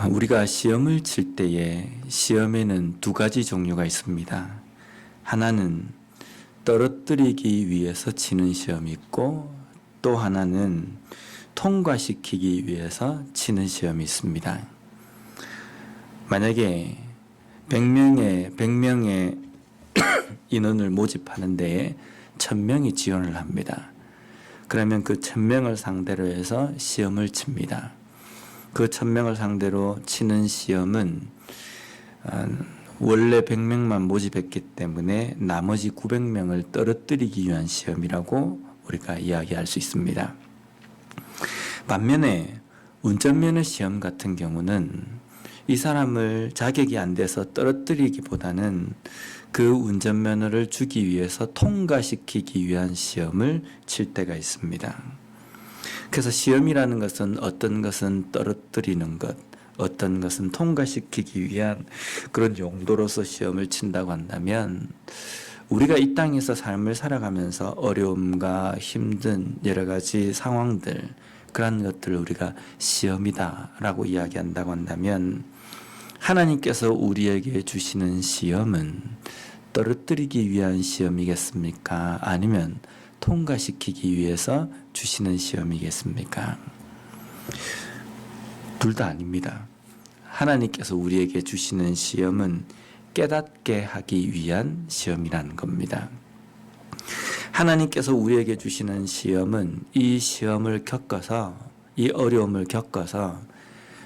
우리가 시험을 칠 때에 시험에는 두 가지 종류가 있습니다. 하나는 떨어뜨리기 위해서 치는 시험이 있고 또 하나는 통과시키기 위해서 치는 시험이 있습니다. 만약에 100명의 인원을 모집하는 데에 1000명이 지원을 합니다. 그러면 그 1000명을 상대로 해서 시험을 칩니다. 그 1000명을 상대로 치는 시험은 원래 100명만 모집했기 때문에 나머지 900명을 떨어뜨리기 위한 시험이라고 우리가 이야기할 수 있습니다. 반면에 운전면허 시험 같은 경우는 이 사람을 자격이 안 돼서 떨어뜨리기보다는 그 운전면허를 주기 위해서 통과시키기 위한 시험을 칠 때가 있습니다. 그래서 시험이라는 것은 어떤 것은 떨어뜨리는 것, 어떤 것은 통과시키기 위한 그런 용도로서 시험을 친다고 한다면 우리가 이 땅에서 삶을 살아가면서 어려움과 힘든 여러 가지 상황들, 그런 것들을 우리가 시험이다라고 이야기한다고 한다면 하나님께서 우리에게 주시는 시험은 떨어뜨리기 위한 시험이겠습니까? 아니면 통과시키기 위해서 주시는 시험이겠습니까? 둘 다 아닙니다. 하나님께서 우리에게 주시는 시험은 깨닫게 하기 위한 시험이라는 겁니다. 하나님께서 우리에게 주시는 시험은 이 시험을 겪어서, 이 어려움을 겪어서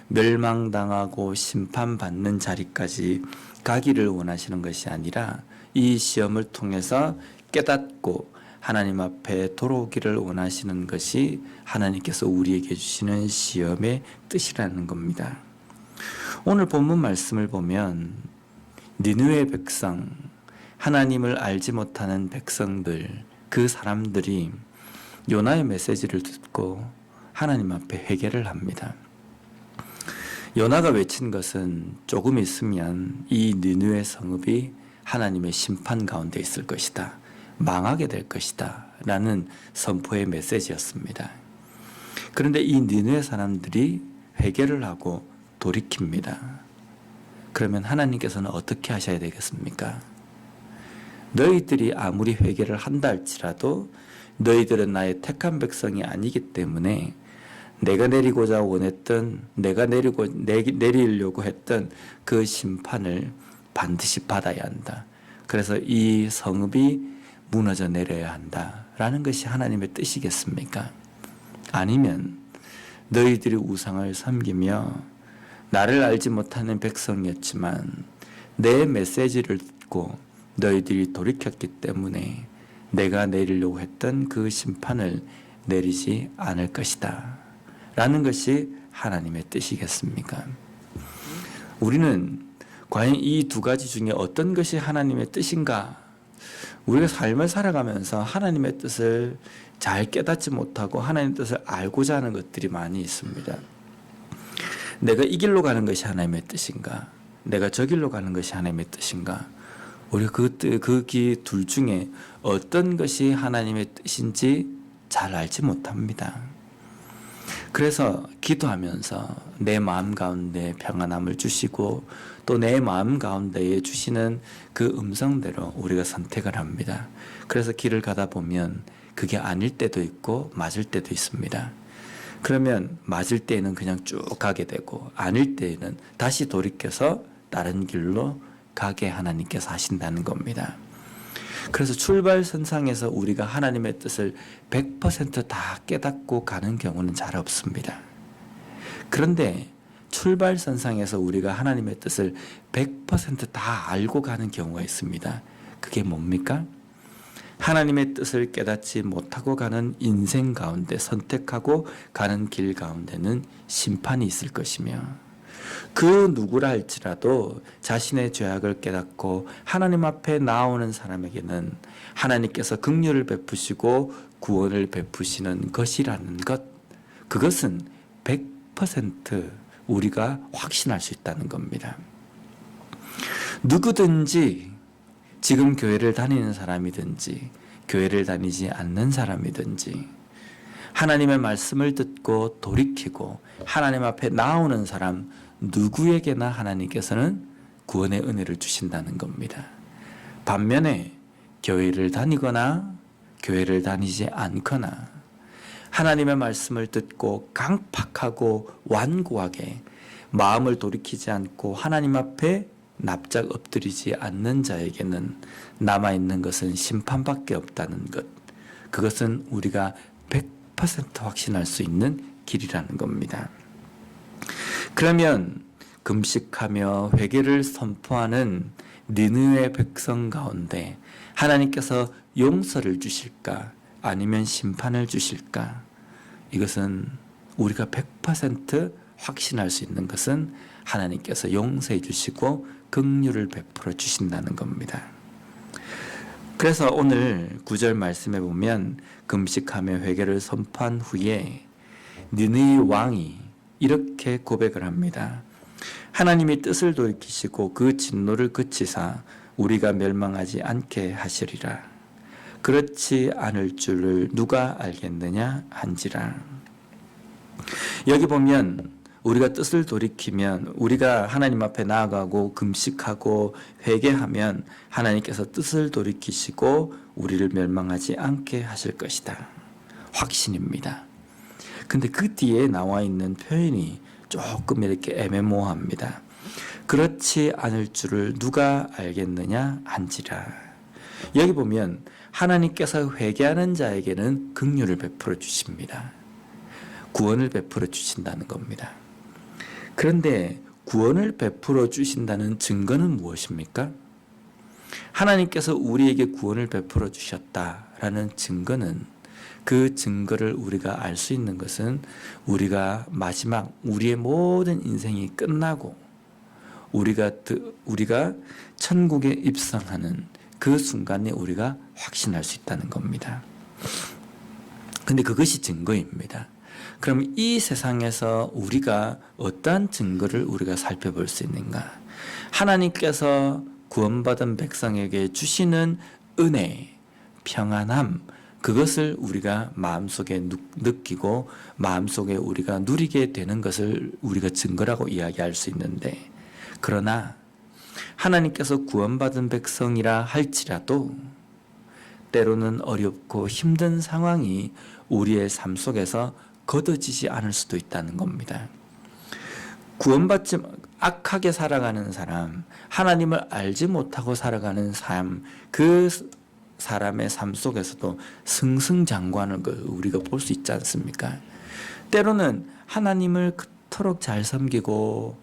멸망당하고 심판받는 자리까지 가기를 원하시는 것이 아니라 이 시험을 통해서 깨닫고 하나님 앞에 돌아오기를 원하시는 것이 하나님께서 우리에게 주시는 시험의 뜻이라는 겁니다. 오늘 본문 말씀을 보면 니느웨 백성, 하나님을 알지 못하는 백성들, 그 사람들이 요나의 메시지를 듣고 하나님 앞에 회개를 합니다. 요나가 외친 것은 조금 있으면 이 니느웨 성읍이 하나님의 심판 가운데 있을 것이다. 망하게 될 것이다. 라는 선포의 메시지였습니다. 그런데 이 니느웨 사람들이 회개를 하고 돌이킵니다. 그러면 하나님께서는 어떻게 하셔야 되겠습니까? 너희들이 아무리 회개를 한다 할지라도 너희들은 나의 택한 백성이 아니기 때문에 내가 내리고자 원했던, 내가 내리려고 했던 그 심판을 반드시 받아야 한다. 그래서 이 성읍이 무너져 내려야 한다라는 것이 하나님의 뜻이겠습니까? 아니면 너희들이 우상을 섬기며 나를 알지 못하는 백성이었지만 내 메시지를 듣고 너희들이 돌이켰기 때문에 내가 내리려고 했던 그 심판을 내리지 않을 것이다 라는 것이 하나님의 뜻이겠습니까? 우리는 과연 이 두 가지 중에 어떤 것이 하나님의 뜻인가? 우리가 삶을 살아가면서 하나님의 뜻을 잘 깨닫지 못하고 하나님의 뜻을 알고자 하는 것들이 많이 있습니다. 내가 이 길로 가는 것이 하나님의 뜻인가? 내가 저 길로 가는 것이 하나님의 뜻인가? 우리가 그 둘 중에 어떤 것이 하나님의 뜻인지 잘 알지 못합니다. 그래서 기도하면서 내 마음 가운데 평안함을 주시고 또 내 마음 가운데에 주시는 그 음성대로 우리가 선택을 합니다. 그래서 길을 가다 보면 그게 아닐 때도 있고 맞을 때도 있습니다. 그러면 맞을 때에는 그냥 쭉 가게 되고 아닐 때에는 다시 돌이켜서 다른 길로 가게 하나님께서 하신다는 겁니다. 그래서 출발선상에서 우리가 하나님의 뜻을 100%다 깨닫고 가는 경우는 잘 없습니다. 그런데 출발선상에서 우리가 하나님의 뜻을 100%다 알고 가는 경우가 있습니다. 그게 뭡니까? 하나님의 뜻을 깨닫지 못하고 가는 인생 가운데 선택하고 가는 길 가운데는 심판이 있을 것이며 그 누구라 할지라도 자신의 죄악을 깨닫고 하나님 앞에 나오는 사람에게는 하나님께서 긍휼을 베푸시고 구원을 베푸시는 것이라는 것, 그것은 100% 우리가 확신할 수 있다는 겁니다. 누구든지 지금 교회를 다니는 사람이든지 교회를 다니지 않는 사람이든지 하나님의 말씀을 듣고 돌이키고 하나님 앞에 나오는 사람 누구에게나 하나님께서는 구원의 은혜를 주신다는 겁니다. 반면에 교회를 다니거나 교회를 다니지 않거나 하나님의 말씀을 듣고 강팍하고 완고하게 마음을 돌이키지 않고 하나님 앞에 납작 엎드리지 않는 자에게는 남아있는 것은 심판밖에 없다는 것. 그것은 우리가 100% 확신할 수 있는 길이라는 겁니다. 그러면 금식하며 회개를 선포하는 니느웨 백성 가운데 하나님께서 용서를 주실까? 아니면 심판을 주실까? 이것은 우리가 100% 확신할 수 있는 것은 하나님께서 용서해 주시고 긍휼을 베풀어 주신다는 겁니다. 그래서 오늘 9절 말씀에 보면 금식하며 회개를 선포한 후에 니느웨 왕이 이렇게 고백을 합니다. 하나님이 뜻을 돌이키시고 그 진노를 그치사 우리가 멸망하지 않게 하시리라. 그렇지 않을 줄을 누가 알겠느냐 한지라. 여기 보면 우리가 뜻을 돌이키면, 우리가 하나님 앞에 나아가고 금식하고 회개하면 하나님께서 뜻을 돌이키시고 우리를 멸망하지 않게 하실 것이다. 확신입니다. 근데 그 뒤에 나와 있는 표현이 조금 이렇게 애매모호합니다. 그렇지 않을 줄을 누가 알겠느냐 한지라. 여기 보면 하나님께서 회개하는 자에게는 긍휼을 베풀어 주십니다. 구원을 베풀어 주신다는 겁니다. 그런데 구원을 베풀어 주신다는 증거는 무엇입니까? 하나님께서 우리에게 구원을 베풀어 주셨다라는 증거는, 그 증거를 우리가 알 수 있는 것은 우리가 마지막 우리의 모든 인생이 끝나고 우리가 천국에 입성하는 그 순간에 우리가 확신할 수 있다는 겁니다. 근데 그것이 증거입니다. 그럼 이 세상에서 우리가 어떠한 증거를 우리가 살펴볼 수 있는가? 하나님께서 구원받은 백성에게 주시는 은혜, 평안함, 그것을 우리가 마음속에 느끼고 마음속에 우리가 누리게 되는 것을 우리가 증거라고 이야기할 수 있는데, 그러나 하나님께서 구원받은 백성이라 할지라도 때로는 어렵고 힘든 상황이 우리의 삶 속에서 거둬지지 않을 수도 있다는 겁니다. 구원받지 악하게 살아가는 사람, 하나님을 알지 못하고 살아가는 삶, 그 사람의 삶 속에서도 승승장구하는 걸 우리가 볼 수 있지 않습니까? 때로는 하나님을 그토록 잘 섬기고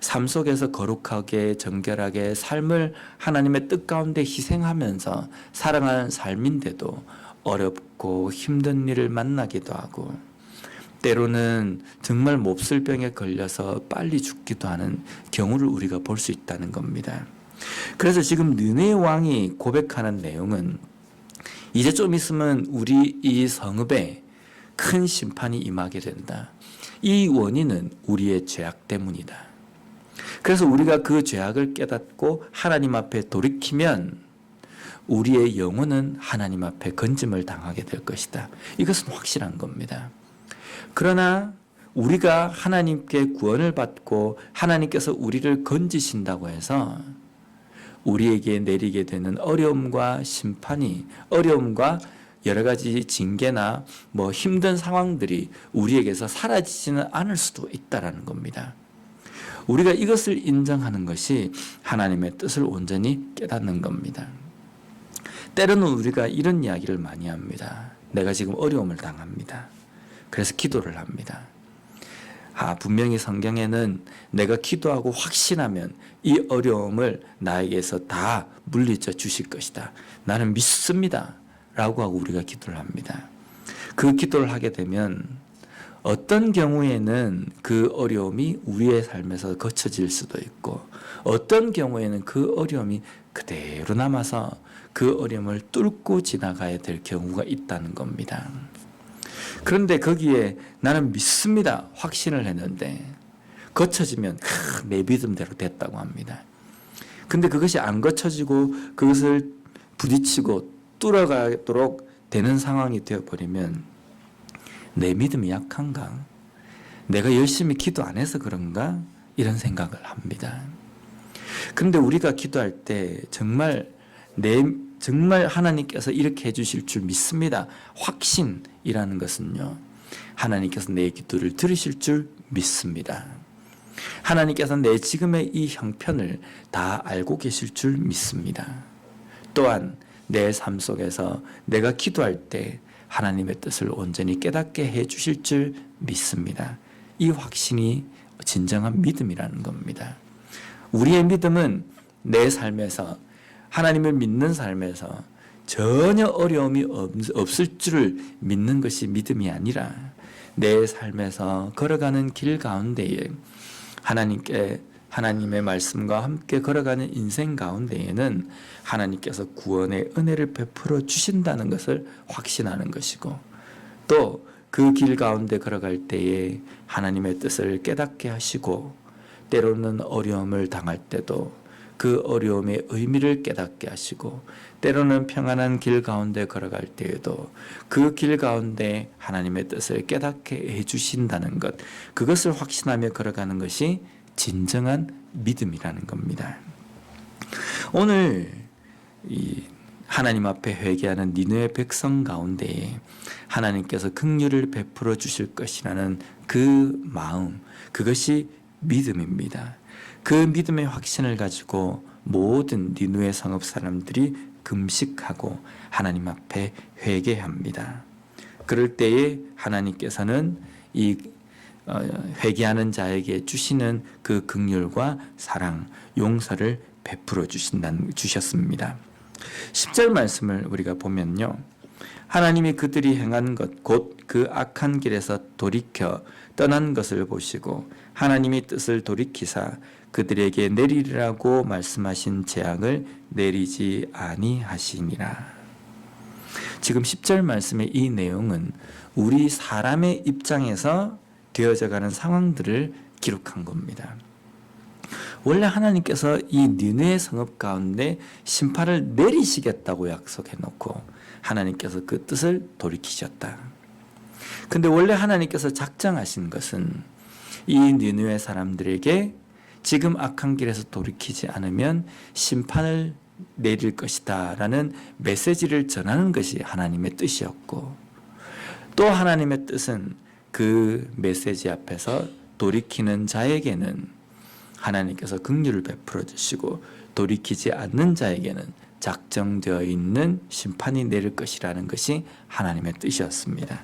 삶 속에서 거룩하게 정결하게 삶을 하나님의 뜻 가운데 희생하면서 살아가는 삶인데도 어렵고 힘든 일을 만나기도 하고, 때로는 정말 몹쓸 병에 걸려서 빨리 죽기도 하는 경우를 우리가 볼 수 있다는 겁니다. 그래서 지금 느헤 왕이 고백하는 내용은, 이제 좀 있으면 우리 이 성읍에 큰 심판이 임하게 된다. 이 원인은 우리의 죄악 때문이다. 그래서 우리가 그 죄악을 깨닫고 하나님 앞에 돌이키면 우리의 영혼은 하나님 앞에 건짐을 당하게 될 것이다. 이것은 확실한 겁니다. 그러나 우리가 하나님께 구원을 받고 하나님께서 우리를 건지신다고 해서 우리에게 내리게 되는 어려움과 심판이, 어려움과 여러 가지 징계나 힘든 상황들이 우리에게서 사라지지는 않을 수도 있다라는 겁니다. 우리가 이것을 인정하는 것이 하나님의 뜻을 온전히 깨닫는 겁니다. 때로는 우리가 이런 이야기를 많이 합니다. 내가 지금 어려움을 당합니다. 그래서 기도를 합니다. 분명히 성경에는 내가 기도하고 확신하면 이 어려움을 나에게서 다 물리쳐 주실 것이다. 나는 믿습니다. 라고 하고 우리가 기도를 합니다. 그 기도를 하게 되면 어떤 경우에는 그 어려움이 우리의 삶에서 거쳐질 수도 있고, 어떤 경우에는 그 어려움이 그대로 남아서 그 어려움을 뚫고 지나가야 될 경우가 있다는 겁니다. 그런데 거기에 나는 믿습니다. 확신을 했는데 거쳐지면 내 믿음대로 됐다고 합니다. 근데 그것이 안 거쳐지고 그것을 부딪히고 뚫어가도록 되는 상황이 되어버리면 내 믿음이 약한가? 내가 열심히 기도 안 해서 그런가? 이런 생각을 합니다. 그런데 우리가 기도할 때 정말 하나님께서 이렇게 해주실 줄 믿습니다. 확신이라는 것은요, 하나님께서 내 기도를 들으실 줄 믿습니다. 하나님께서 내 지금의 이 형편을 다 알고 계실 줄 믿습니다. 또한 내 삶 속에서 내가 기도할 때 하나님의 뜻을 온전히 깨닫게 해 주실 줄 믿습니다. 이 확신이 진정한 믿음이라는 겁니다. 우리의 믿음은 내 삶에서, 하나님을 믿는 삶에서 전혀 어려움이 없을 줄을 믿는 것이 믿음이 아니라, 내 삶에서 걸어가는 길 가운데에 하나님의 말씀과 함께 걸어가는 인생 가운데에는 하나님께서 구원의 은혜를 베풀어 주신다는 것을 확신하는 것이고, 또 그 길 가운데 걸어갈 때에 하나님의 뜻을 깨닫게 하시고, 때로는 어려움을 당할 때도 그 어려움의 의미를 깨닫게 하시고, 때로는 평안한 길 가운데 걸어갈 때에도 그 길 가운데 하나님의 뜻을 깨닫게 해주신다는 것, 그것을 확신하며 걸어가는 것이 진정한 믿음이라는 겁니다. 오늘 이 하나님 앞에 회개하는 니느웨 백성 가운데에 하나님께서 긍휼을 베풀어 주실 것이라는 그 마음, 그것이 믿음입니다. 그 믿음의 확신을 가지고 모든 니느웨 성읍 사람들이 금식하고 하나님 앞에 회개합니다. 그럴 때에 하나님께서는 이 회개하는 자에게 주시는 그 긍휼과 사랑, 용서를 베풀어 주셨습니다. 10절 말씀을 우리가 보면요, 하나님이 그들이 행한 것 곧 그 악한 길에서 돌이켜 떠난 것을 보시고 하나님이 뜻을 돌이키사 그들에게 내리리라고 말씀하신 재앙을 내리지 아니하시니라. 지금 10절 말씀의 이 내용은 우리 사람의 입장에서 되어져가는 상황들을 기록한 겁니다. 원래 하나님께서 이 니느웨 성읍 가운데 심판을 내리시겠다고 약속해 놓고 하나님께서 그 뜻을 돌이키셨다. 근데 원래 하나님께서 작정하신 것은 이 니느웨 사람들에게 지금 악한 길에서 돌이키지 않으면 심판을 내릴 것이다 라는 메시지를 전하는 것이 하나님의 뜻이었고, 또 하나님의 뜻은 그 메시지 앞에서 돌이키는 자에게는 하나님께서 긍휼을 베풀어 주시고, 돌이키지 않는 자에게는 작정되어 있는 심판이 내릴 것이라는 것이 하나님의 뜻이었습니다.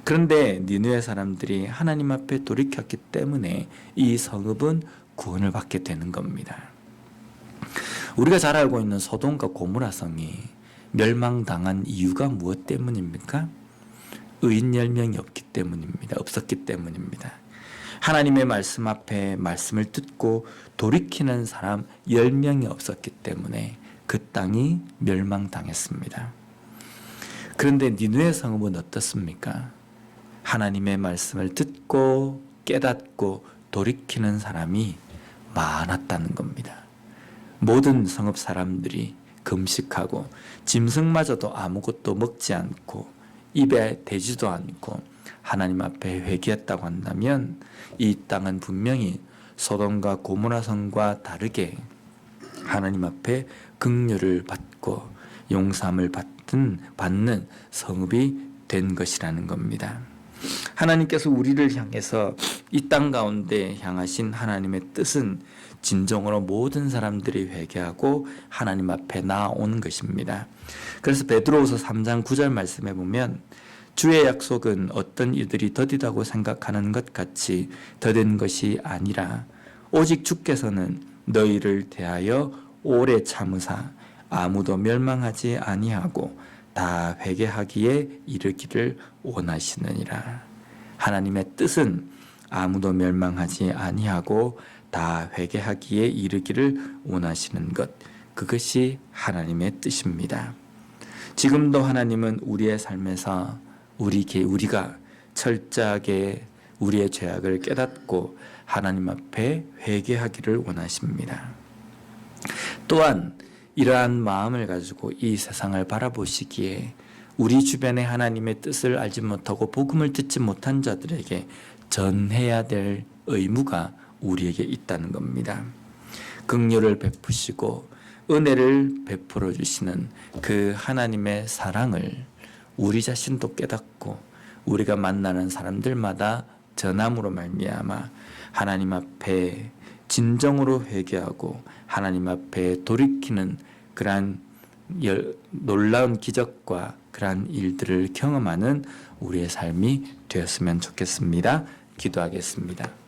그런데 니느웨 사람들이 하나님 앞에 돌이켰기 때문에 이 성읍은 구원을 받게 되는 겁니다. 우리가 잘 알고 있는 소돔과 고모라 성이 멸망당한 이유가 무엇 때문입니까? 의인 10명이 없었기 때문입니다. 하나님의 말씀 앞에 말씀을 듣고 돌이키는 사람 10명이 없었기 때문에 그 땅이 멸망당했습니다. 그런데 니느웨 성읍은 어떻습니까? 하나님의 말씀을 듣고 깨닫고 돌이키는 사람이 많았다는 겁니다. 모든 성읍 사람들이 금식하고 짐승마저도 아무것도 먹지 않고 입에 대지도 않고 하나님 앞에 회개했다고 한다면 이 땅은 분명히 소돔과 고모라 성과 다르게 하나님 앞에 긍휼을 받고 용서함을 받는 성읍이 된 것이라는 겁니다. 하나님께서 우리를 향해서 이 땅 가운데 향하신 하나님의 뜻은 진정으로 모든 사람들이 회개하고 하나님 앞에 나아오는 것입니다. 그래서 베드로후서 3장 9절 말씀에 보면 주의 약속은 어떤 이들이 더디다고 생각하는 것 같이 더딘 것이 아니라 오직 주께서는 너희를 대하여 오래 참으사 아무도 멸망하지 아니하고 다 회개하기에 이르기를 원하시느니라. 하나님의 뜻은 아무도 멸망하지 아니하고 다 회개하기에 이르기를 원하시는 것, 그것이 하나님의 뜻입니다. 지금도 하나님은 우리의 삶에서 우리가 철저하게 우리의 죄악을 깨닫고 하나님 앞에 회개하기를 원하십니다. 또한 이러한 마음을 가지고 이 세상을 바라보시기에 우리 주변에 하나님의 뜻을 알지 못하고 복음을 듣지 못한 자들에게 전해야 될 의무가 우리에게 있다는 겁니다. 긍휼을 베푸시고 은혜를 베풀어 주시는 그 하나님의 사랑을 우리 자신도 깨닫고 우리가 만나는 사람들마다 전함으로 말미암아 하나님 앞에 진정으로 회개하고 하나님 앞에 돌이키는 그러한 놀라운 기적과 그러한 일들을 경험하는 우리의 삶이 되었으면 좋겠습니다. 기도하겠습니다.